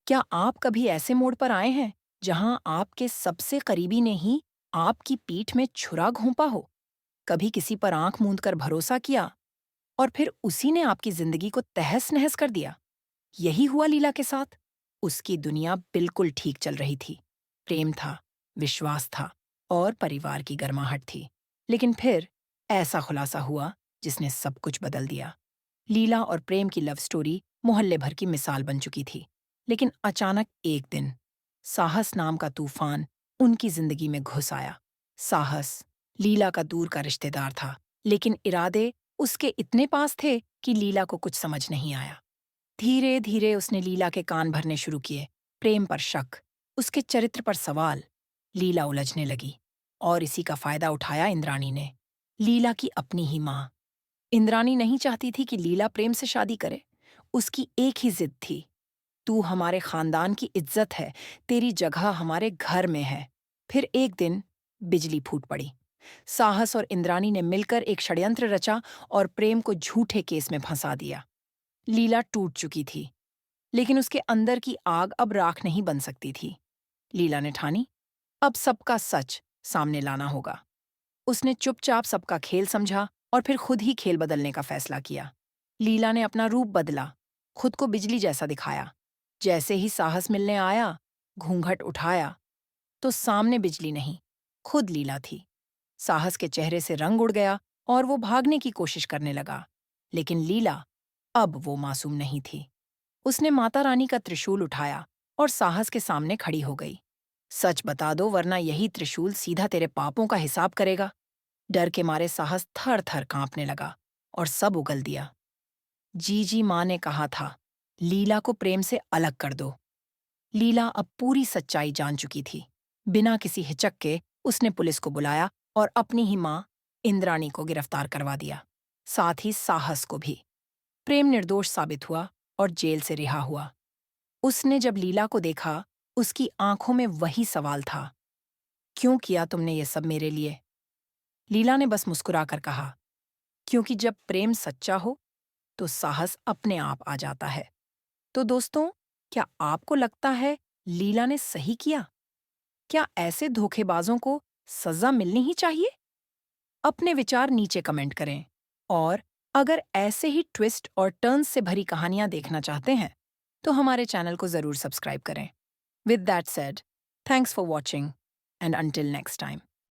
क्या आप कभी ऐसे मोड़ पर आए हैं जहां आपके सबसे करीबी ने ही आपकी पीठ में छुरा घोंपा हो? कभी किसी पर आंख मूंद कर भरोसा किया और फिर उसी ने आपकी जिंदगी को तहस-नहस कर दिया? यही हुआ लीला के साथ। उसकी दुनिया बिल्कुल ठीक चल रही थी। प्रेम था, विश्वास था और परिवार की गर्माहट थी। लेकिन फिर ऐसा खुलासा हुआ जिसने सब कुछ बदल दिया। लीला और प्रेम की लव स्टोरी मोहल्ले भर की मिसाल बन चुकी थी। लेकिन अचानक एक दिन साहस नाम का तूफान उनकी जिंदगी में घुस आया। साहस लीला का दूर का रिश्तेदार था, लेकिन इरादे उसके इतने पास थे कि लीला को कुछ समझ नहीं आया। धीरे धीरे उसने लीला के कान भरने शुरू किए। प्रेम पर शक, उसके चरित्र पर सवाल। लीला उलझने लगी और इसी का फायदा उठाया इंद्राणी ने, लीला की अपनी ही माँ। इंद्राणी नहीं चाहती थी कि लीला प्रेम से शादी करे। उसकी एक ही जिद थी, तू हमारे खानदान की इज्जत है, तेरी जगह हमारे घर में है। फिर एक दिन बिजली फूट पड़ी। साहस और इंद्राणी ने मिलकर एक षड्यंत्र रचा और प्रेम को झूठे केस में फंसा दिया। लीला टूट चुकी थी, लेकिन उसके अंदर की आग अब राख नहीं बन सकती थी। लीला ने ठानी, अब सबका सच सामने लाना होगा। उसने चुपचाप सबका खेल समझा और फिर खुद ही खेल बदलने का फैसला किया। लीला ने अपना रूप बदला, खुद को बिजली जैसा दिखाया। जैसे ही साहस मिलने आया, घूंघट उठाया, तो सामने बिजली नहीं, खुद लीला थी। साहस के चेहरे से रंग उड़ गया और वो भागने की कोशिश करने लगा। लेकिन लीला अब वो मासूम नहीं थी। उसने माता रानी का त्रिशूल उठाया और साहस के सामने खड़ी हो गई। सच बता दो, वरना यही त्रिशूल सीधा तेरे पापों का हिसाब करेगा। डर के मारे साहस थर थर कांपने लगा और सब उगल दिया। जीजी माँ ने कहा था, लीला को प्रेम से अलग कर दो। लीला अब पूरी सच्चाई जान चुकी थी। बिना किसी हिचक के उसने पुलिस को बुलाया और अपनी ही माँ इंद्राणी को गिरफ्तार करवा दिया, साथ ही साहस को भी। प्रेम निर्दोष साबित हुआ और जेल से रिहा हुआ। उसने जब लीला को देखा, उसकी आंखों में वही सवाल था, क्यों किया तुमने ये सब मेरे लिए? लीला ने बस मुस्कुराकर कहा, क्योंकि जब प्रेम सच्चा हो तो साहस अपने आप आ जाता है। तो दोस्तों, क्या आपको लगता है लीला ने सही किया? क्या ऐसे धोखेबाजों को सजा मिलनी ही चाहिए? अपने विचार नीचे कमेंट करें। और अगर ऐसे ही ट्विस्ट और टर्न्स से भरी कहानियां देखना चाहते हैं, तो हमारे चैनल को जरूर सब्सक्राइब करें। With that said, thanks for watching and until next time.